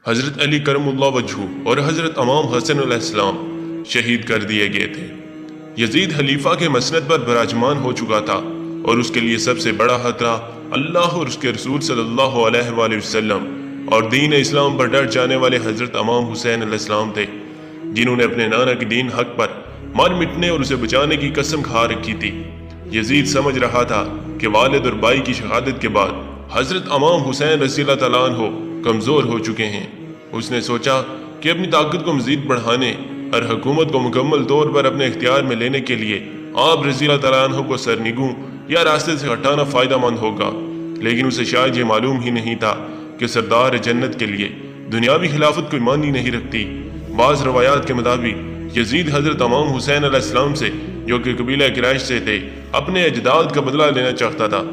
حضرت علی کرم اللہ وجہہ اور حضرت امام حسن علیہ السلام شہید کر دیے گئے تھے۔ یزید خلیفہ کے مسند پر براجمان ہو چکا تھا اور اس کے لیے سب سے بڑا خطرہ اللہ اور اس کے رسول صلی اللہ علیہ وآلہ وسلم اور دین اسلام پر ڈٹ جانے والے حضرت امام حسین علیہ السلام تھے، جنہوں نے اپنے نانا کی دین حق پر مر مٹنے اور اسے بچانے کی قسم کھا رکھی تھی۔ یزید سمجھ رہا تھا کہ والد اور بھائی کی شہادت کے بعد حضرت امام حسین رضی اللہ تعالیٰ عنہ کمزور ہو چکے ہیں۔ اس نے سوچا کہ اپنی طاقت کو مزید بڑھانے اور حکومت کو مکمل طور پر اپنے اختیار میں لینے کے لیے آپ رضی اللہ تعالیٰ عنہ کو سرنگوں یا راستے سے ہٹانا فائدہ مند ہوگا، لیکن اسے شاید یہ معلوم ہی نہیں تھا کہ سردار جنت کے لیے دنیاوی خلافت کوئی معنی نہیں رکھتی۔ بعض روایات کے مطابق یزید حضرت امام حسین علیہ السلام سے، جو کہ قبیلہ قریش سے تھے، اپنے اجداد کا بدلہ لینا چاہتا تھا،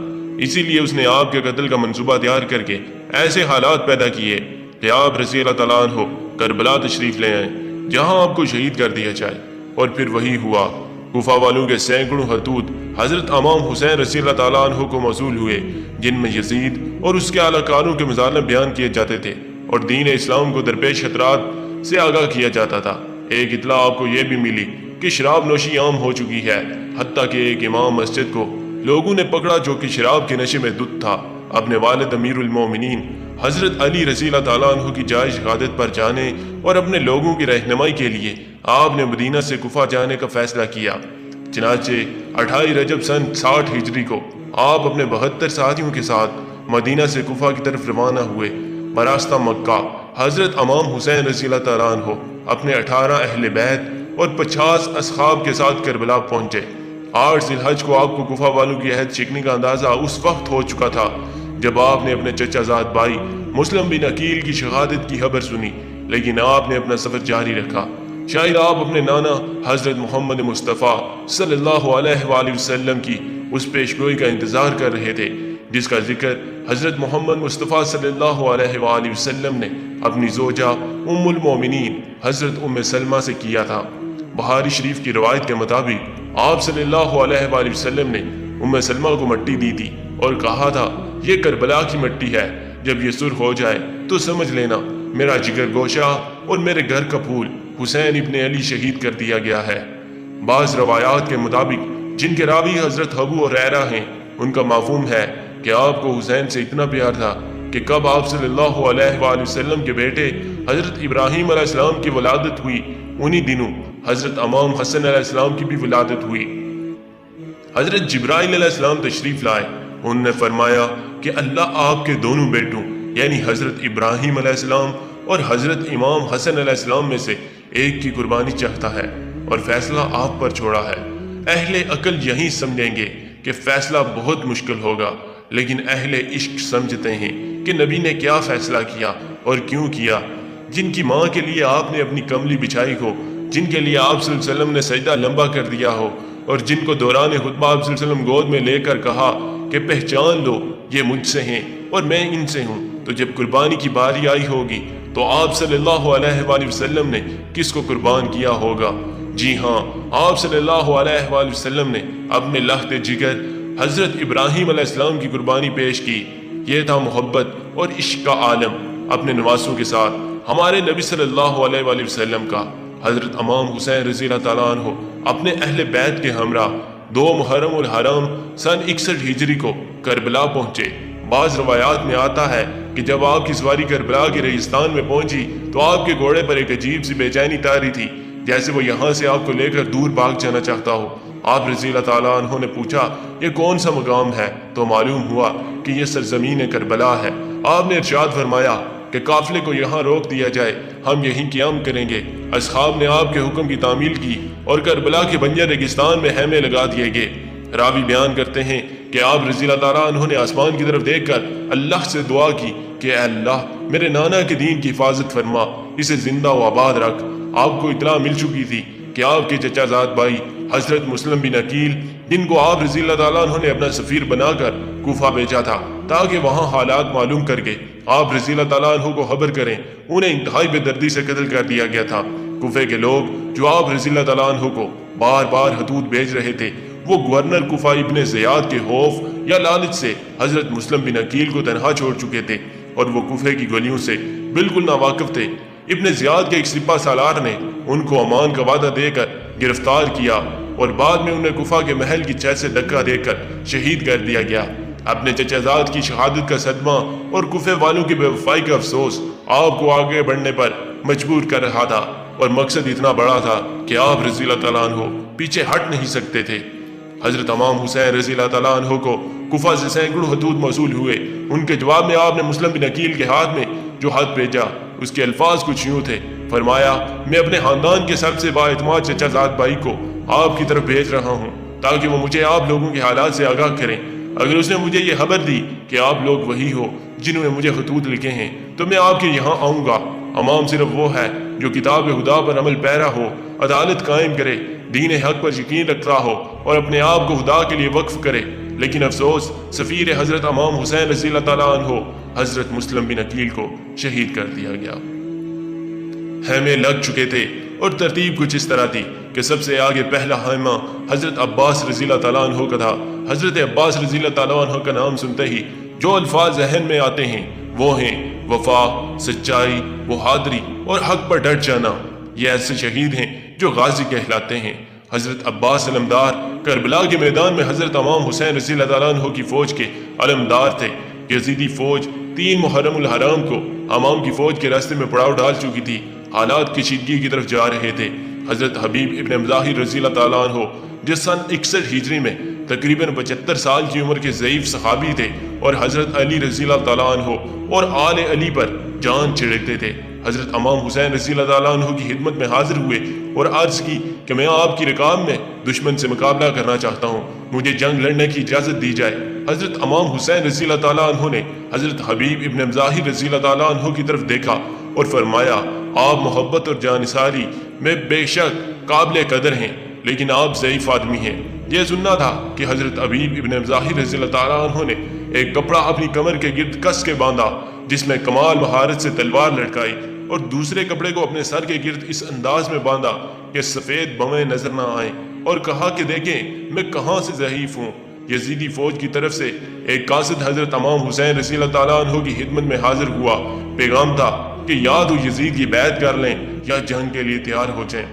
اسی لیے اس نے آپ کے قتل کا منصوبہ تیار کر کے ایسے حالات پیدا کیے کہ آپ رضی اللہ تعالیٰ عنہ کربلا تشریف لے آئیں، جہاں آپ کو شہید کر دیا جائے۔ اور پھر وہی ہوا، کوفہ والوں کے سینکڑوں خطوط حضرت امام حسین رضی اللہ تعالیٰ عنہ کو موصول ہوئے، جن میں یزید اور اس کے اعلیٰ کاروں کے مظالم بیان کیے جاتے تھے اور دین اسلام کو درپیش خطرات سے آگاہ کیا جاتا تھا۔ ایک اطلاع آپ کو یہ بھی ملی کہ شراب نوشی عام ہو چکی ہے، حتیٰ کہ ایک امام مسجد کو لوگوں نے پکڑا جو کہ شراب کے نشے میں دھت تھا۔ اپنے والد امیر المومنین حضرت علی رضی اللہ تعالیٰ عنہ کی جائے شہادت پر جانے اور اپنے لوگوں کی رہنمائی کے لیے آپ نے مدینہ سے کوفہ جانے کا فیصلہ کیا۔ چنانچہ 28 رجب سن 60 ہجری کو آپ اپنے 72 ساتھیوں کے ساتھ مدینہ سے کوفہ کی طرف روانہ ہوئے۔ براستہ مکہ حضرت امام حسین رضی اللہ تعالیٰ عنہ اپنے 18 اہل بیت اور 50 اصحاب کے ساتھ کربلا پہنچے۔ 8 ذی الحج کو آپ کو کوفہ والوں کی عہد شکنی کا اندازہ اس وقت ہو چکا تھا جب آپ نے اپنے چچا زاد بھائی مسلم بن عقیل کی شہادت کی خبر سنی، لیکن آپ نے اپنا سفر جاری رکھا۔ شاید آپ اپنے نانا حضرت محمد مصطفیٰ صلی اللہ علیہ وآلہ وسلم کی اس پیشگوئی کا انتظار کر رہے تھے جس کا ذکر حضرت محمد مصطفیٰ صلی اللہ علیہ وآلہ وسلم نے اپنی زوجہ ام المومنین حضرت ام سلمہ سے کیا تھا۔ بخاری شریف کی روایت کے مطابق آپ صلی اللہ علیہ وآلہ وسلم نے ام سلمہ کو مٹی دی تھی اور کہا تھا، یہ کربلا کی مٹی ہے، جب یہ سرخ ہو جائے تو سمجھ لینا میرا جگر گوشہ اور میرے گھر کا پھول حسین ابن علی شہید کر دیا گیا ہے۔ بعض روایات کے مطابق جن کے راوی حضرت ابو ہریرہ ہیں، ان کا مفہوم ہے کہ آپ کو حسین سے اتنا پیار تھا کہ کب آپ صلی اللہ علیہ وآلہ وسلم کے بیٹے حضرت ابراہیم علیہ السلام کی ولادت ہوئی، انہی دنوں حضرت امام حسن علیہ السلام کی بھی ولادت ہوئی۔ حضرت جبرائیل علیہ السلام تشریف لائے، انہوں نے فرمایا کہ اللہ آپ کے دونوں بیٹوں یعنی حضرت ابراہیم علیہ السلام اور حضرت امام حسن علیہ السلام میں سے ایک کی قربانی چاہتا ہے اور فیصلہ آپ پر چھوڑا ہے۔ اہل عقل یہی سمجھیں گے کہ فیصلہ بہت مشکل ہوگا، لیکن اہل عشق سمجھتے ہیں کہ نبی نے کیا فیصلہ کیا اور کیوں کیا۔ جن کی ماں کے لیے آپ نے اپنی کملی بچھائی ہو، جن کے لیے آپ صلی اللہ علیہ وسلم نے سجدہ لمبا کر دیا ہو، اور جن کو دوران خطبہ آپ صلی اللہ علیہ وسلم گود میں لے کر کہا کہ پہچان لو یہ مجھ سے ہیں اور میں ان سے ہوں، تو جب قربانی کی باری آئی ہوگی تو آپ صلی اللہ علیہ وآلہ وسلم نے کس کو قربان کیا ہوگا؟ جی ہاں، آپ صلی اللہ علیہ وآلہ وسلم نے اپنے لخت جگر حضرت ابراہیم علیہ السلام کی قربانی پیش کی۔ یہ تھا محبت اور عشق کا عالم اپنے نواسوں کے ساتھ ہمارے نبی صلی اللہ علیہ وآلہ وسلم کا۔ حضرت امام حسین رضی اللہ تعالیٰ عنہ اپنے اہل بیت کے ہمراہ 2 محرم الحرام سن 61 ہجری کو کربلا پہنچے۔ بعض روایات میں آتا ہے کہ جب آپ کی سواری کربلا کے ریگستان میں پہنچی تو آپ کے گھوڑے پر ایک عجیب سی بے چینی طاری تھی، جیسے وہ یہاں سے آپ کو لے کر دور بھاگ جانا چاہتا ہو۔ آپ رضی اللہ تعالیٰ عنہ نے پوچھا یہ کون سا مقام ہے، تو معلوم ہوا کہ یہ سرزمین کربلا ہے۔ آپ نے ارشاد فرمایا کہ قافلے کو یہاں روک دیا جائے، ہم یہیں قیام کریں گے۔ اصحاب نے آپ کے حکم کی تعمیل کی اور کربلا کے بنجر ریگستان میں خیمے لگا دیے گئے۔ راوی بیان کرتے ہیں کہ آپ رضی اللہ تعالیٰ عنہ نے آسمان کی طرف دیکھ کر اللہ سے دعا کی کہ اے اللہ میرے نانا کے دین کی حفاظت فرما، اسے زندہ و آباد رکھ۔ آپ کو اطلاع مل چکی تھی کہ آپ کے چچا زاد بھائی حضرت مسلم بن عقیل، جن کو آپ رضی اللہ تعالیٰ عنہ نے اپنا سفیر بنا کر کوفہ بھیجا تھا تاکہ وہاں حالات معلوم کر کے آپ رضی اللہ تعالیٰ عنہ کو خبر کریں، انہیں انتہائی بے دردی سے قتل کر دیا گیا تھا۔ کوفے کے لوگ جو آپ رضی اللہ تعالیٰ عنہ کو بار بار خطوط بھیج رہے تھے، وہ گورنر کوفہ ابن زیاد کے خوف یا لالچ سے حضرت مسلم بن عقیل کو تنہا چھوڑ چکے تھے اور وہ کوفے کی گلیوں سے بالکل ناواقف تھے۔ ابن زیاد کے ایک سپہ سالار نے ان کو امان کا وعدہ دے کر گرفتار کیا اور بعد میں انہیں کوفہ کے محل کی چھت سے دھکا دے کر شہید کر دیا گیا۔ اپنے چچا زاد کی شہادت کا صدمہ اور کوفے والوں کی بے وفائی کا افسوس آپ کو آگے بڑھنے پر مجبور کر رہا تھا، اور مقصد اتنا بڑا تھا کہ آپ رضی اللہ تعالیٰ عنہ پیچھے ہٹ نہیں سکتے تھے۔ حضرت امام حسین رضی اللہ تعالیٰ عنہ کو کوفہ سے سینکڑوں خطوط موصول ہوئے۔ ان کے جواب میں آپ نے مسلم بن عقیل کے ہاتھ میں جو خط بھیجا اس کے الفاظ کچھ یوں تھے، فرمایا میں اپنے خاندان کے سب سے بااعتماد چچا زاد بھائی کو آپ کی طرف بھیج رہا ہوں تاکہ وہ مجھے آپ لوگوں کے حالات سے آگاہ کریں۔ اگر اس نے مجھے یہ خبر دی کہ آپ لوگ وہی ہو جنہوں نے مجھے خطوط لکھے ہیں تو میں آپ کے یہاں آؤں گا۔ امام صرف وہ ہے جو کتاب خدا پر عمل پیرا ہو، عدالت قائم کرے، دین حق پر یقین رکھتا ہو اور اپنے آپ کو خدا کے لیے وقف کرے۔ لیکن افسوس سفیر حضرت امام حسین رضی اللہ تعالیٰ عنہ حضرت مسلم بن عقیل کو شہید کر دیا گیا۔ خیمے لگ چکے تھے اور ترتیب کچھ اس طرح تھی کہ سب سے آگے پہلا خیمہ حضرت عباس رضی اللہ تعالیٰ عنہ کا تھا۔ حضرت عباس رضی اللہ تعالیٰ عنہ کا نام سنتے ہی جو الفاظ ذہن میں آتے ہیں وہ ہیں وفا، سچائی، بہادری اور حق پر ڈٹ جانا۔ یہ ایسے شہید ہیں جو غازی کہلاتے ہیں۔ حضرت عباس علمدار کربلا کے میدان میں حضرت امام حسین رضی اللہ تعالیٰ عنہ کی فوج کے علمدار تھے۔ یزیدی فوج 3 محرم الحرام کو امام کی فوج کے راستے میں پڑاؤ ڈال چکی تھی۔ حالات کشیدگی کی طرف جا رہے تھے۔ حضرت حبیب ابن مظاہر رضی اللہ تعالیٰ عنہ جو سن 61 ہجری میں تقریباً 75 سال کی عمر کے ضعیف صحابی تھے اور حضرت علی رضی اللہ تعالیٰ عنہ اور آل علی پر جان چھڑکتے تھے، حضرت امام حسین رضی اللہ تعالیٰ عنہ کی خدمت میں حاضر ہوئے اور عرض کی کہ میں آپ کی رکاب میں دشمن سے مقابلہ کرنا چاہتا ہوں، مجھے جنگ لڑنے کی اجازت دی جائے۔ حضرت امام حسین رضی اللہ تعالیٰ عنہ نے حضرت حبیب ابن مظاہر رضی اللہ تعالیٰ عنہ کی طرف دیکھا اور فرمایا آپ محبت اور جانثاری میں بے شک قابل قدر ہیں لیکن آپ ضعیف آدمی ہیں۔ یہ سننا تھا کہ حضرت حبیب ابن مظاہر رضی اللہ تعالیٰ عنہ نے ایک کپڑا اپنی کمر کے گرد کس کے باندھا جس میں کمال مہارت سے تلوار لٹکائی اور دوسرے کپڑے کو اپنے سر کے گرد اس انداز میں باندھا کہ سفید بویں نظر نہ آئیں اور کہا کہ دیکھیں میں کہاں سے ضعیف ہوں۔ یزیدی فوج کی طرف سے ایک قاصد حضرت امام حسین رضی اللہ تعالیٰ عنہ کی خدمت میں حاضر ہوا۔ پیغام تھا کہ یا تو یزید کی بیعت کر لیں یا جنگ کے لیے تیار ہو جائیں۔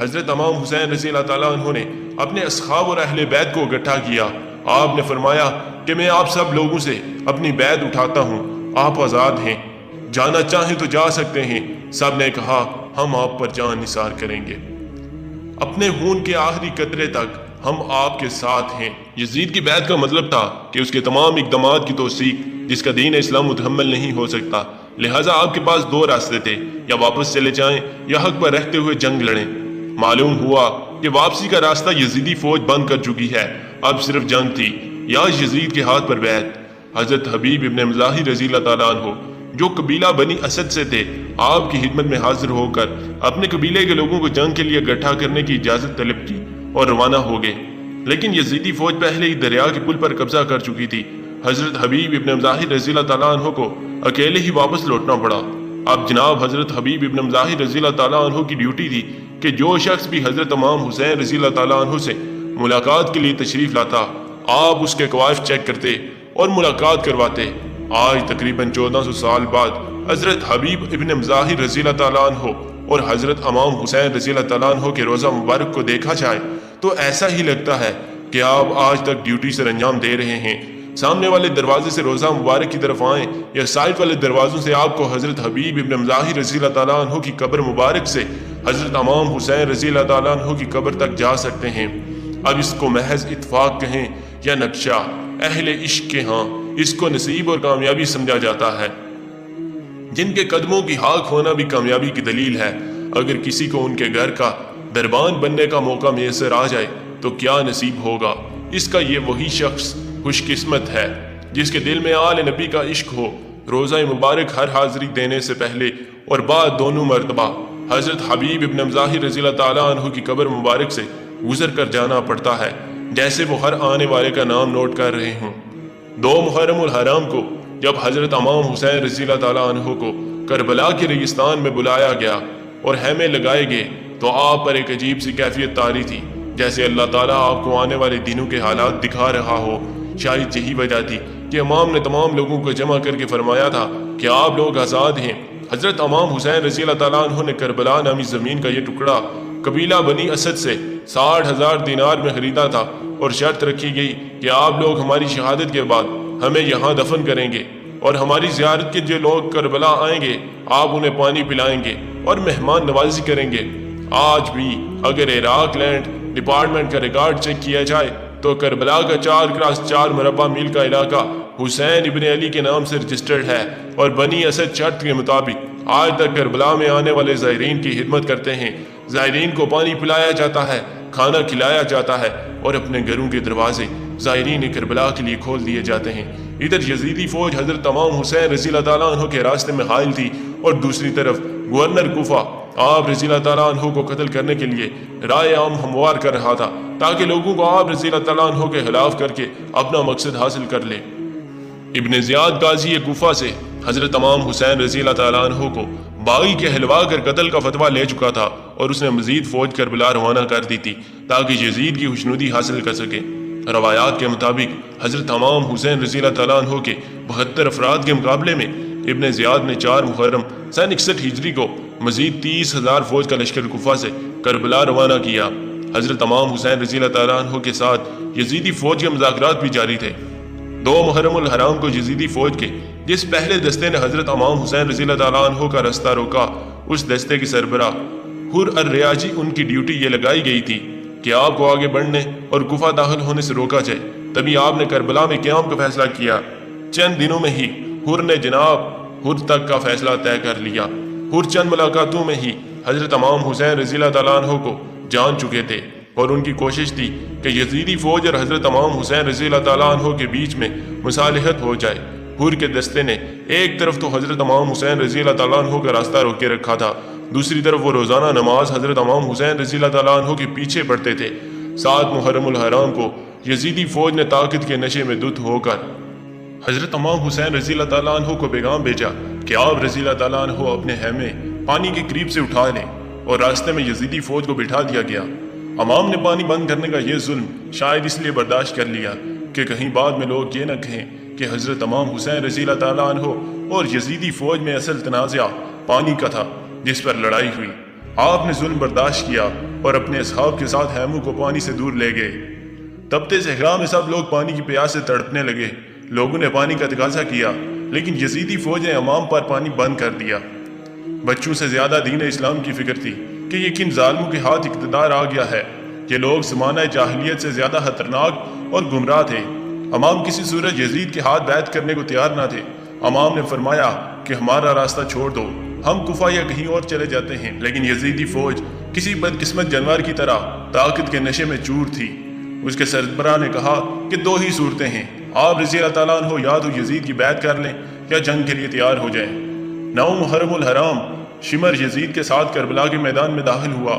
حضرت امام حسین رضی اللہ تعالیٰ عنہ نے اپنے اصحاب اور اہل بیت کو اکٹھا کیا۔ آپ نے فرمایا کہ میں آپ سب لوگوں سے اپنی بیعت اٹھاتا ہوں، آپ آزاد ہیں، جانا چاہیں تو جا سکتے ہیں۔ سب نے کہا ہم آپ پر جان نثار کریں گے، اپنے خون کے آخری قطرے تک ہم آپ کے ساتھ ہیں۔ یزید کی بیعت کا مطلب تھا کہ اس کے تمام اقدامات کی توثیق جس کا دین اسلام متحمل نہیں ہو سکتا، لہٰذا آپ کے پاس 2 راستے تھے، یا واپس چلے جائیں یا حق پر رہتے ہوئے جنگ لڑیں۔ معلوم ہوا کہ واپسی کا راستہ یزیدی فوج بند کر چکی ہے، اب صرف جنگ تھی یا یزید کے ہاتھ پر بیعت۔ حضرت حبیب ابن مظاہر رضی اللہ تعالیٰ عنہ جو قبیلہ بنی اسد سے تھے، آپ کی خدمت میں حاضر ہو کر اپنے قبیلے کے لوگوں کو جنگ کے لیے اکٹھا کرنے کی اجازت طلب کی اور روانہ ہو گئے، لیکن یزیدی فوج پہلے ہی دریا کے پل پر قبضہ کر چکی تھی۔ حضرت حبیب ابن مظاہر رضی اللہ تعالیٰ عنہ کو اکیلے ہی واپس لوٹنا پڑا۔ اب جناب حضرت حبیب ابن مظاہر رضی اللہ تعالیٰ عنہ کی ڈیوٹی تھی کہ جو شخص بھی حضرت امام حسین رضی اللہ تعالیٰ عنہ سے ملاقات کے لیے تشریف لاتا، آپ اس کے قوائف چیک کرتے اور ملاقات کرواتے۔ آج تقریباً 1400 سال بعد حضرت حبیب ابن مظاہر رضی اللہ تعالیٰ عنہ اور حضرت امام حسین رضی اللہ تعالیٰ عنہ کے روزہ مبارک کو دیکھا جائے تو ایسا ہی لگتا ہے کہ آپ آج تک ڈیوٹی سر انجام دے رہے ہیں۔ سامنے والے دروازے سے روزہ مبارک کی طرف آئیں یا سائڈ والے دروازوں سے آپ کو حضرت حبیب ابن مظاہر رضی اللہ تعالیٰ عنہ کی قبر مبارک سے حضرت امام حسین رضی اللہ تعالیٰ عنہ کی قبر تک جا سکتے ہیں۔ اب اس کو محض اتفاق کہیں یا نقشہ، اہل عشق کے ہاں اس کو نصیب اور کامیابی سمجھا جاتا ہے۔ جن کے قدموں کی خاک ہونا بھی کامیابی کی دلیل ہے۔ اگر کسی کو ان کے گھر کا دربان بننے کا موقع میسر آ جائے تو کیا نصیب ہوگا۔ اس کا یہ وہی شخص خوش قسمت ہے جس کے دل میں آل نبی کا عشق ہو۔ روزہ مبارک ہر حاضری دینے سے پہلے اور بعد دونوں مرتبہ حضرت حبیب ابن مظاہر رضی اللہ تعالیٰ عنہ کی قبر مبارک سے گزر کر جانا پڑتا ہے جیسے وہ ہر آنے والے کا نام نوٹ کر رہے ہوں۔ 2 محرم الحرام کو جب حضرت امام حسین رضی اللہ تعالیٰ عنہ کو کربلا کے ریگستان میں بلایا گیا اور خیمے لگائے گئے تو آپ پر ایک عجیب سی کیفیت طاری تھی، جیسے اللہ تعالیٰ آپ کو آنے والے دنوں کے حالات دکھا رہا ہو۔ شاید یہی وجہ تھی کہ امام نے تمام لوگوں کو جمع کر کے فرمایا تھا کہ آپ لوگ آزاد ہیں۔ حضرت امام حسین رضی اللہ تعالیٰ عنہ نے کربلا نامی زمین کا یہ ٹکڑا قبیلہ بنی اسد سے 60,000 دینار میں خریدا تھا، اور شرط رکھی گئی کہ آپ لوگ ہماری شہادت کے بعد ہمیں یہاں دفن کریں گے، اور ہماری زیارت کے جو لوگ کربلا آئیں گے آپ انہیں پانی پلائیں گے اور مہمان نوازی کریں گے۔ آج بھی اگر عراق لینڈ ڈپارٹمنٹ کا ریکارڈ چیک کیا جائے تو کربلا کا 4x4 مربع میل کا علاقہ حسین ابن علی کے نام سے رجسٹرڈ ہے، اور بنی اسد شرط کے مطابق آج تک کربلا میں آنے والے زائرین کی خدمت کرتے ہیں۔ زائرین کو پانی پلایا جاتا ہے، کھانا کھلایا جاتا ہے، اور اپنے گھروں کے دروازے زائرین کربلا کے لیے کھول دیے جاتے ہیں۔ ادھر یزیدی فوج حضرت امام حسین رضی اللہ تعالیٰ عنہ کے راستے میں حائل تھی، اور دوسری طرف گورنر کوفہ آپ رضی اللہ تعالیٰ عنہ کو قتل کرنے کے لیے رائے عام ہموار کر رہا تھا، تاکہ لوگوں کو آپ رضی اللہ تعالیٰ عنہ کے خلاف کر کے اپنا مقصد حاصل کر لے۔ ابن زیاد قاضی کوفہ سے حضرت امام حسین رضی اللہ تعالیٰ عنہ کو باغی کے ہلوا کر قتل کا فتویٰ لے چکا تھا، اور اس نے مزید فوج کربلا روانہ کر دی تھی تاکہ یزید کی خوشنودی حاصل کر سکے۔ روایات کے مطابق حضرت امام حسین رضی اللہ تعالیٰ عنہ کے 72 افراد کے مقابلے میں ابن زیاد نے 4 محرم سن 61 ہجری کو مزید 30,000 فوج کا لشکر کوفہ سے کربلا روانہ کیا۔ حضرت امام حسین رضی اللہ تعالیٰ عنہ کے ساتھ یزیدی فوج کے مذاکرات بھی جاری تھے۔ 2 محرم الحرام کو یزیدی فوج کے جس پہلے دستے نے حضرت امام حسین رضی اللہ تعالیٰ عنہ کا راستہ روکا، اس دستے کی سربراہ حر الریاجی ان کی ڈیوٹی یہ لگائی گئی تھی کہ آپ کو آگے بڑھنے اور کوفہ داخل ہونے سے روکا جائے۔ تبھی آپ نے کربلا میں قیام کا فیصلہ کیا۔ چند دنوں میں ہی حر نے جناب حر تک کا فیصلہ طے کر لیا۔ حر چند ملاقاتوں میں ہی حضرت امام حسین رضی اللہ تعالیٰ عنہ کو جان چکے تھے، اور ان کی کوشش تھی کہ یزیدی فوج اور حضرت امام حسین رضی اللہ تعالیٰ عنہ کے بیچ میں مصالحت ہو جائے۔ حر کے دستے نے ایک طرف تو حضرت امام حسین رضی اللہ تعالیٰ عنہ کا راستہ روک کے رکھا تھا، دوسری طرف وہ روزانہ نماز حضرت امام حسین رضی اللہ تعالیٰ عنہ کے پیچھے پڑھتے تھے۔ 7 محرم الحرام کو یزیدی فوج نے طاقت کے نشے میں دھت ہو کر حضرت امام حسین رضی اللہ تعالیٰ عنہ کو پیغام بھیجا کہ آپ رضی اللہ تعالیٰ عنہ اپنے خیمے پانی کے قریب سے اٹھا لیں، اور راستے میں یزیدی فوج کو بٹھا دیا گیا۔ امام نے پانی بند کرنے کا یہ ظلم شاید اس لیے برداشت کر لیا کہ کہیں بعد میں لوگ یہ نہ کہیں کہ حضرت امام حسین رضی اللہ تعالیٰ عنہ اور یزیدی فوج میں اصل تنازع پانی کا تھا جس پر لڑائی ہوئی۔ آپ نے ظلم برداشت کیا اور اپنے اصحاب کے ساتھ خیموں کو پانی سے دور لے گئے۔ تپتے صحرا میں سب لوگ پانی کی پیاس سے تڑپنے لگے۔ لوگوں نے پانی کا تقاضا کیا، لیکن یزیدی فوج نے امام پر پانی بند کر دیا۔ بچوں سے زیادہ دین اسلام کی فکر تھی کہ یہ کن ظالموں کے ہاتھ اقتدار آ گیا ہے۔ یہ لوگ زمانہ جاہلیت سے زیادہ خطرناک اور گمراہ تھے۔ امام کسی صورت یزید کے ہاتھ بیعت کرنے کو تیار نہ تھے۔ امام نے فرمایا کہ ہمارا راستہ چھوڑ دو، ہم کوفہ یا کہیں اور چلے جاتے ہیں۔ لیکن یزیدی فوج کسی بدقسمت جانور کی طرح طاقت کے نشے میں چور تھی۔ اس کے سربراہ نے کہا کہ 2 ہی صورتیں ہیں، آپ رضی اللہ تعالیٰ عنہ یا تو یزید کی بیعت کر لیں یا جنگ کے لیے تیار ہو جائیں۔ 9 محرم الحرام شمر یزید کے ساتھ کربلا کے میدان میں داخل ہوا۔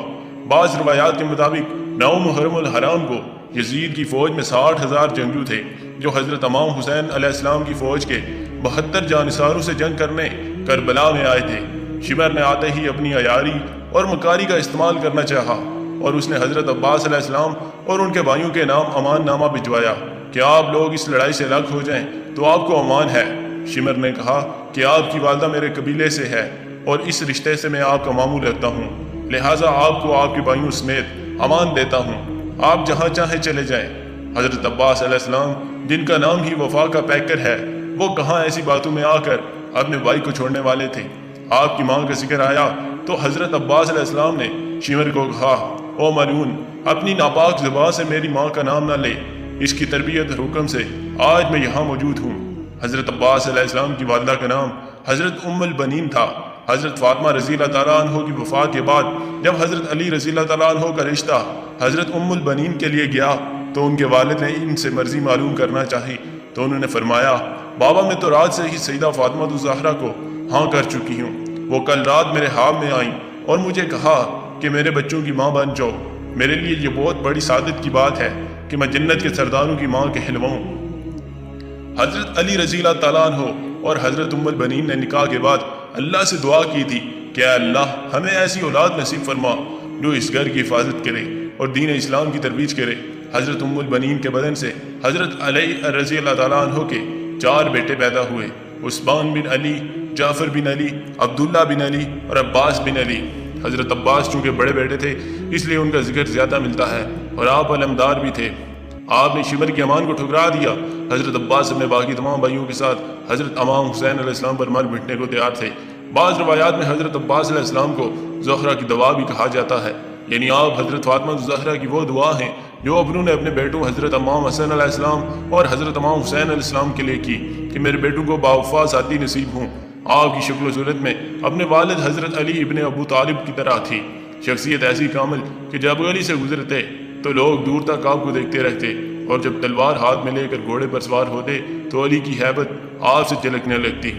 بعض روایات کے مطابق 9 محرم الحرام کو یزید کی فوج میں 60,000 جنگجو تھے جو حضرت امام حسین علیہ السلام کی فوج کے 72 جانثاروں سے جنگ کرنے کربلا میں آئے تھے۔ شمر نے آتے ہی اپنی عیاری اور مکاری کا استعمال کرنا چاہا، اور اس نے حضرت عباس علیہ السلام اور ان کے بھائیوں کے نام امان نامہ بھجوایا کہ آپ لوگ اس لڑائی سے الگ ہو جائیں تو آپ کو امان ہے۔ شمر نے کہا کہ آپ کی والدہ میرے قبیلے سے ہے اور اس رشتے سے میں آپ کا ماموں رکھتا ہوں، لہٰذا آپ کو آپ کے بھائیوں سمیت امان دیتا ہوں، آپ جہاں چاہیں چلے جائیں۔ حضرت عباس علیہ السلام جن کا نام ہی وفا کا پیکر ہے، وہ کہاں ایسی باتوں میں آ کر اپنے بھائی کو چھوڑنے والے تھے۔ آپ کی ماں کا ذکر آیا تو حضرت عباس علیہ السلام نے شمر کو کہا، او ملعون، اپنی ناپاک زبان سے میری ماں کا نام نہ لے، اس کی تربیت اور حکم سے آج میں یہاں موجود ہوں۔ حضرت عباس علیہ السلام کی والدہ کا نام حضرت البنین تھا۔ حضرت فاطمہ رضی اللہ تعالیٰ عنہ کی وفات کے بعد جب حضرت علی رضی اللہ تعالیٰ عنہ کا رشتہ حضرت البنین کے لیے گیا تو ان کے والد نے ان سے مرضی معلوم کرنا چاہی، تو انہوں نے فرمایا، بابا میں تو رات سے ہی سیدہ فاطمہ الزہرا کو ہاں کر چکی ہوں، وہ کل رات میرے خواب میں آئیں اور مجھے کہا کہ میرے بچوں کی ماں بن جاؤ۔ میرے لیے یہ بہت بڑی سعادت کی بات ہے کہ میں جنت کے سرداروں کی ماں کہلواؤں۔ حضرت علی رضی اللہ تعالیٰ عنہ اور حضرت البنین نے نکاح کے بعد اللہ سے دعا کی تھی کہ اے اللہ ہمیں ایسی اولاد نصیب فرما جو اس گھر کی حفاظت کرے اور دین اسلام کی ترویج کرے۔ حضرت البنین کے بدن سے حضرت علی رضی اللہ تعالیٰ عنہ کے 4 بیٹے پیدا ہوئے، عثمان بن علی، جعفر بن علی، عبداللہ بن علی اور عباس بن علی۔ حضرت عباس چونکہ بڑے بیٹے تھے اس لیے ان کا ذکر زیادہ ملتا ہے اور آپ علمدار بھی تھے۔ آپ نے شمر کے امان کو ٹھکرا دیا۔ حضرت عباس اپنے باقی تمام بھائیوں کے ساتھ حضرت امام حسین علیہ السلام پر مر مٹنے کو تیار تھے۔ بعض روایات میں حضرت عباس علیہ السلام کو زہرہ کی دعا بھی کہا جاتا ہے، یعنی آپ حضرت فاطمہ زہرہ کی وہ دعا ہیں جو انہوں نے اپنے بیٹوں حضرت امام حسن علیہ السلام اور حضرت امام حسین علیہ السلام کے لیے کی کہ میرے بیٹوں کو باوفا ذاتی نصیب ہوں۔ آپ کی شکل و صورت میں اپنے والد حضرت علی ابن ابو طالب کی طرح تھی، شخصیت ایسی کامل کہ جب علی سے گزرتے تو لوگ دور تک آپ کو دیکھتے رہتے، اور جب تلوار ہاتھ میں لے کر گھوڑے پر سوار ہوتے تو علی کی ہیبت آپ سے جھلکنے لگتی۔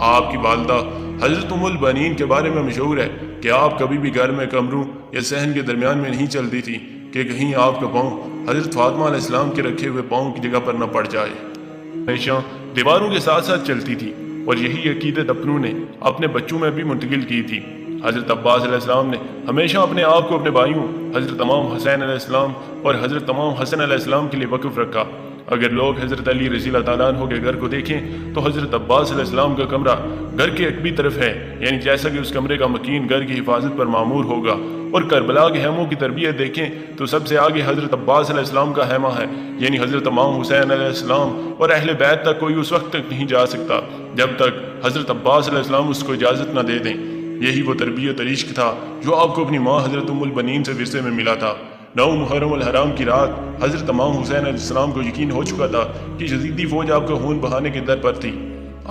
آپ کی والدہ حضرت ام البنین کے بارے میں مشہور ہے کہ آپ کبھی بھی گھر میں کمروں یا صحن کے درمیان میں نہیں چلتی تھی کہ کہیں آپ کا پاؤں حضرت فاطمہ علیہ السلام کے رکھے ہوئے پاؤں کی جگہ پر نہ پڑ جائے۔ ہمیشہ دیواروں کے ساتھ ساتھ چلتی تھی اور یہی عقیدت اپنوں نے اپنے بچوں میں بھی منتقل کی تھی۔ حضرت عباس علیہ السلام نے ہمیشہ اپنے آپ کو اپنے بھائیوں حضرت امام حسین علیہ السلام اور حضرت امام حسن علیہ السلام کے لیے وقف رکھا۔ اگر لوگ حضرت علی رضی اللہ تعالیٰ عنہ کے گھر کو دیکھیں تو حضرت عباس علیہ السلام کا کمرہ گھر کے عقبی طرف ہے، یعنی جیسا کہ اس کمرے کا مکین گھر کی حفاظت پر معمور ہوگا۔ اور کربلا کے خیموں کی تربیت دیکھیں تو سب سے آگے حضرت عباس علیہ السلام کا خیمہ ہے، یعنی حضرت امام حسین علیہ السلام اور اہل بیت تک کوئی اس وقت تک نہیں جا سکتا جب تک حضرت عباس علیہ السلام اس کو اجازت نہ دے دیں۔ یہی وہ تربیت اور عشق تھا جو آپ کو اپنی ماں حضرت ام البنین سے ورثے میں ملا تھا۔ 9 محرم الحرام کی رات حضرت امام حسین علیہ السلام کو یقین ہو چکا تھا کہ یزیدی فوج آپ کا خون بہانے کے در پر تھی۔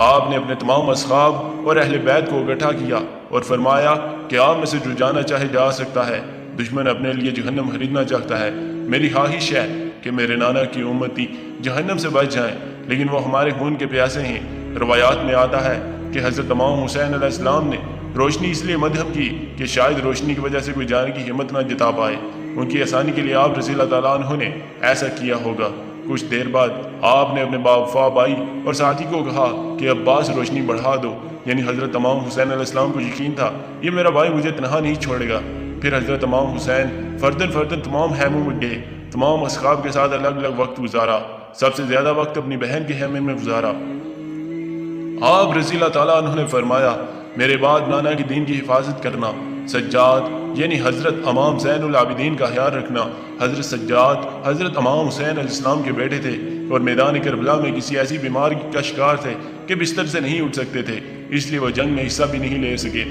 آپ نے اپنے تمام اصحاب اور اہل بیت کو اکٹھا کیا اور فرمایا کہ آپ میں سے جو جانا چاہے جا سکتا ہے، دشمن اپنے لیے جہنم خریدنا چاہتا ہے۔ میری خواہش ہے کہ میرے نانا کی امتی جہنم سے بچ جائیں، لیکن وہ ہمارے خون کے پیاسے ہیں۔ روایات میں آتا ہے کہ حضرت امام حسین علیہ السلام نے روشنی اس لیے مدھم کی کہ شاید روشنی کی وجہ سے کوئی جانے کی ہمت نہ جتا پائے۔ ان کی آسانی کے لیے آپ رضی اللہ تعالیٰ عنہ نے ایسا کیا ہوگا۔ کچھ دیر بعد آپ نے اپنے باوفا بھائی اور ساتھی کو کہا کہ عباس روشنی بڑھا دو، یعنی حضرت امام حسین علیہ السلام کو یقین تھا یہ میرا بھائی مجھے تنہا نہیں چھوڑے گا۔ پھر حضرت امام حسین فردن فردن تمام خیموں میں گئے، تمام اصحاب کے ساتھ الگ الگ وقت گزارا، سب سے زیادہ وقت اپنی بہن کے خیمے میں گزارا۔ آپ رضی اللہ تعالیٰ عنہ نے فرمایا میرے بعد نانا کی دین کی حفاظت کرنا، سجاد یعنی حضرت امام زین العابدین کا خیال رکھنا۔ حضرت سجاد حضرت امام حسین علیہ السلام کے بیٹے تھے اور میدان کربلا میں کسی ایسی بیماری کا شکار تھے کہ بستر سے نہیں اٹھ سکتے تھے، اس لیے وہ جنگ میں حصہ بھی نہیں لے سکے۔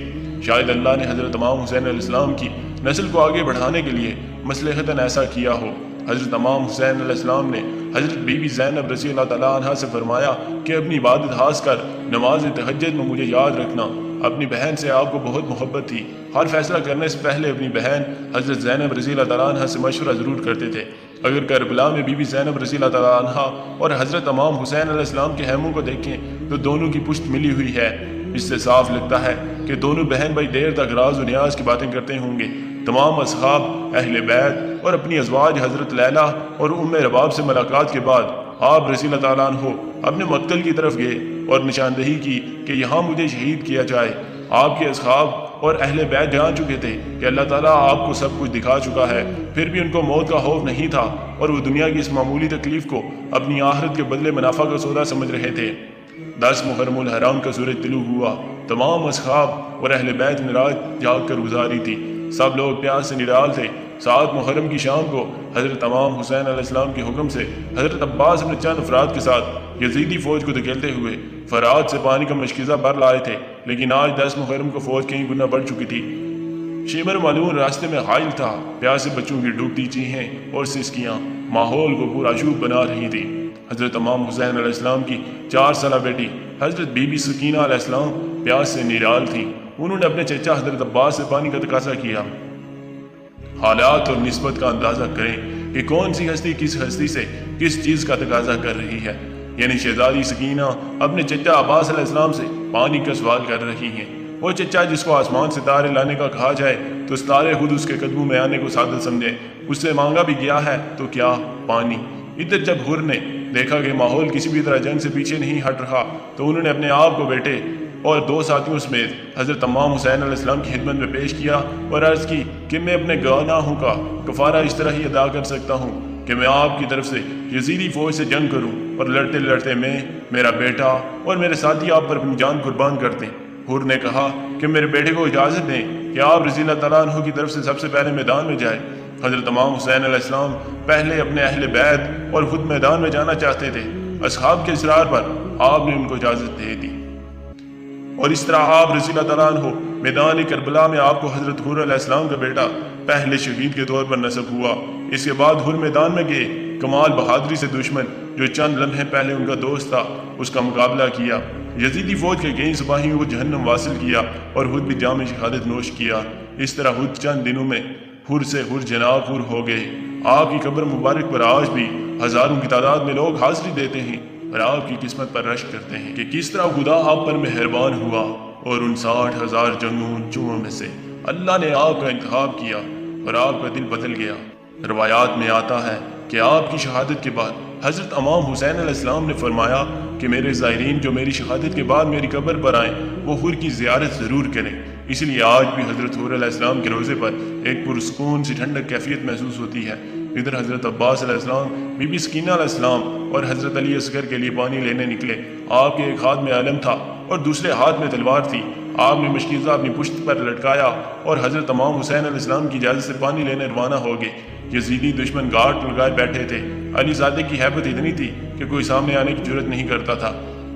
شاید اللہ نے حضرت امام حسین علیہ السلام کی نسل کو آگے بڑھانے کے لیے مصلحتاً ایسا کیا ہو۔ حضرت امام حسین علیہ السلام نے حضرت بی بی زینب رضی اللہ تعالیٰ عنہ سے فرمایا کہ اپنی عبادت خاص کر نماز تہجد میں مجھے یاد رکھنا۔ اپنی بہن سے آپ کو بہت محبت تھی، ہر فیصلہ کرنے سے پہلے اپنی بہن حضرت زینب رضی اللہ تعالیٰ عنہ سے مشورہ ضرور کرتے تھے۔ اگر کربلا میں بی بی زینب رضی اللہ تعالیٰ عنہ اور حضرت امام حسین علیہ السلام کے خیموں کو دیکھیں تو دونوں کی پشت ملی ہوئی ہے۔ اس سے صاف لگتا ہے کہ دونوں بہن بھائی دیر تک راز و نیاز کی باتیں کرتے ہوں گے۔ تمام اصحاب، اہل بیت اور اپنی ازواج حضرت لیلہ اور ام رباب سے ملاقات کے بعد آپ رضی اللہ تعالیٰ عنہ اپنے مقتل کی طرف گئے اور نشاندہی کی کہ یہاں مجھے شہید کیا جائے۔ آپ کے اصحاب اور اہل بیت جان چکے تھے کہ اللہ تعالیٰ آپ کو سب کچھ دکھا چکا ہے، پھر بھی ان کو موت کا خوف نہیں تھا اور وہ دنیا کی اس معمولی تکلیف کو اپنی آخرت کے بدلے منافع کا سودا سمجھ رہے تھے۔ 10 محرم الحرام کا سورج طلوع ہوا، تمام اصحاب اور اہل بیت نے رات جاگ کر گزاری تھی، سب لوگ پیاس سے نڈال تھے۔ 7 محرم کی شام کو حضرت امام حسین علیہ السلام کے حکم سے حضرت عباس اپنے چند افراد کے ساتھ یزیدی فوج کو دھکیلتے ہوئے فرات سے پانی کا مشکیزہ بھر لائے تھے، لیکن آج 10 محرم کو فوج کہیں گنا بڑھ چکی تھی۔ شمر معلوم راستے میں حائل تھا، پیاسے بچوں کی ڈوبتی چیخیں اور سسکیاں ماحول کو پرآشوب بنا رہی تھی۔ حضرت امام حسین علیہ السلام کی 4 سالہ بیٹی حضرت بی بی سکینہ علیہ السلام پیاس سے نڈال تھی۔ انہوں نے اپنے چچا حضرت عباس سے پانی کا تقاضا کیا۔ حالات اور نسبت کا اندازہ کریں کہ کون سی ہستی کس ہستی سے کس چیز کا تقاضا کر رہی ہے، یعنی شہزادی سکینہ اپنے چچا عباس علیہ السلام سے پانی کا سوال کر رہی ہیں۔ وہ چچا جس کو آسمان سے تارے لانے کا کہا جائے تو ستارے خود اس کے قدموں میں آنے کو سعادت سمجھیں، اس سے مانگا بھی گیا ہے تو کیا؟ پانی۔ ادھر جب حر نے دیکھا کہ ماحول کسی بھی طرح جنگ سے پیچھے نہیں ہٹ رہا تو انہوں نے اپنے آپ کو بیٹے اور 2 ساتھیوں سمیت حضرت امام حسین علیہ السلام کی خدمت میں پیش کیا اور عرض کی کہ میں اپنے گناہوں کا کفارہ اس طرح ہی ادا کر سکتا ہوں کہ میں آپ کی طرف سے یزیدی فوج سے جنگ کروں اور لڑتے لڑتے میں، میرا بیٹا اور میرے ساتھی آپ پر اپنی جان قربان کر دیں۔ حور نے کہا کہ میرے بیٹے کو اجازت دیں کہ آپ رضی اللہ تعالیٰ عنہ کی طرف سے سب سے پہلے میدان میں جائیں۔ حضرت امام حسین علیہ السلام پہلے اپنے اہل بیت اور خود میدان میں جانا چاہتے تھے۔ اصحاب کے اصرار پر آپ نے ان کو اجازت دے دی، اور اس طرح آپ رضی اللہ تعالیٰ عنہ میدان کربلا میں آپ کو حضرت حور علیہ السلام کا بیٹا پہلے شہید کے طور پر نصب ہوا۔ اس کے بعد حور میدان میں گئے، کمال بہادری سے دشمن جو چند لمحے پہلے ان کا دوست تھا اس کا مقابلہ کیا۔ یزیدی فوج کے کئی سپاہیوں کو جہنم واصل کیا اور خود بھی جام شہادت نوش کیا۔ اس طرح خود چند دنوں میں حر سے حر جناب حر ہو گئے۔ آپ کی قبر مبارک پر آج بھی ہزاروں کی تعداد میں لوگ حاضری دیتے ہیں اور آپ کی قسمت پر رشک کرتے ہیں کہ کس طرح خدا آپ پر مہربان ہوا اور ان 60,000 جنگجوؤں میں سے اللہ نے آپ کا انتخاب کیا اور آپ کا دل بدل گیا۔ روایات میں آتا ہے کہ آپ کی شہادت کے بعد حضرت امام حسین علیہ السلام نے فرمایا کہ میرے زائرین جو میری شہادت کے بعد میری قبر پر آئیں وہ حور کی زیارت ضرور کریں۔ اس لیے آج بھی حضرت حور علیہ السلام کے روزے پر ایک پرسکون سی ٹھنڈک کیفیت محسوس ہوتی ہے۔ ادھر حضرت عباس علیہ السلام، بی بی سکینہ علیہ السلام اور حضرت علی اصغر کے لیے پانی لینے نکلے۔ آپ کے ایک ہاتھ میں علم تھا اور دوسرے ہاتھ میں تلوار تھی۔ آپ نے مشکیزہ اپنی پشت پر لٹکایا اور حضرت امام حسین علیہ السلام کی اجازت سے پانی لینے روانہ ہو گئے۔ یزیدی دشمن گاٹ لگائے بیٹھے تھے۔ علی زادے کی ہیبت اتنی تھی کہ کوئی سامنے آنے کی جرت نہیں کرتا تھا۔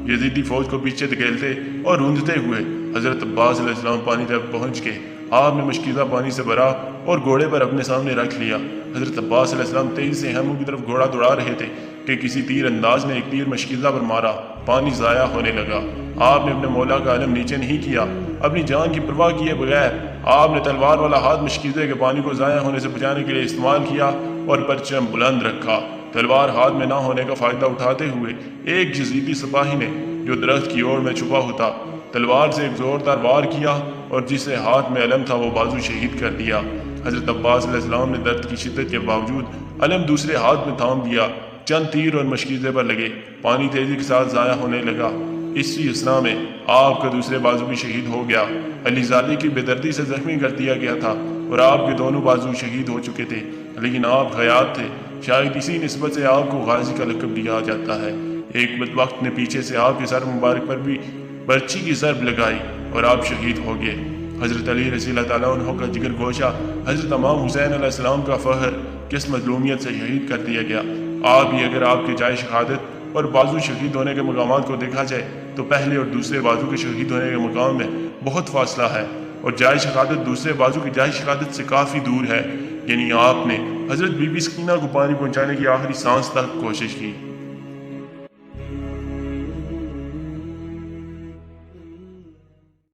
یزیدی فوج کو پیچھے دھکیلتے اور روندتے ہوئے حضرت عباس علیہ السلام پانی تک پہنچ گئے۔ آپ نے مشکیزہ پانی سے بھرا اور گھوڑے پر اپنے سامنے رکھ لیا۔ حضرت عباس علیہ السلام تیزی سے خیموں کی طرف گھوڑا دوڑا رہے تھے کہ کسی تیر انداز نے ایک تیر مشکیزہ پر مارا، پانی ضائع ہونے لگا۔ آپ نے اپنے مولا کا علم نیچے نہیں کیا، اپنی جان کی پرواہ کیے بغیر آپ نے تلوار والا ہاتھ مشکیزے کے پانی کو ضائع ہونے سے بچانے کے لیے استعمال کیا اور پرچم بلند رکھا۔ تلوار ہاتھ میں نہ ہونے کا فائدہ اٹھاتے ہوئے ایک یزیدی سپاہی نے جو درخت کی اوڑ میں چھپا ہوتا تلوار سے ایک زوردار وار کیا اور جسے ہاتھ میں علم تھا وہ بازو شہید کر دیا۔ حضرت عباس علیہ السلام نے درد کی شدت کے باوجود علم دوسرے ہاتھ میں تھام دیا۔ چند تیر اور مشکیزے پر لگے، پانی تیزی کے ساتھ ضائع ہونے لگا۔ اسی اسنا میں آپ کا دوسرے بازو بھی شہید ہو گیا۔ علی زادے کی بے دردی سے زخمی کر دیا گیا تھا اور آپ کے دونوں بازو شہید ہو چکے تھے، لیکن آپ حیات تھے۔ شاید اسی نسبت سے آپ کو غازی کا لقب دیا جاتا ہے۔ ایک بدبخت نے پیچھے سے آپ کے سر مبارک پر بھی برچی کی ضرب لگائی اور آپ شہید ہو گئے۔ حضرت علی رضی اللہ تعالیٰ عنہ کا جگر گوشہ حضرت امام حسین علیہ السلام کا فخر کس مظلومیت سے شہید کر دیا گیا۔ آپ ہی اگر آپ کے جائے شہادت اور بازو شہید ہونے کے مقامات کو دیکھا جائے تو پہلے اور دوسرے بازو کے شہید ہونے کے مقام میں بہت فاصلہ ہے، اور جائے شہادت دوسرے بازو کی جائے شہادت سے کافی دور ہے۔ یعنی آپ نے حضرت بی بی سکینہ کو پانی پہنچانے کی آخری سانس تک کوشش کی۔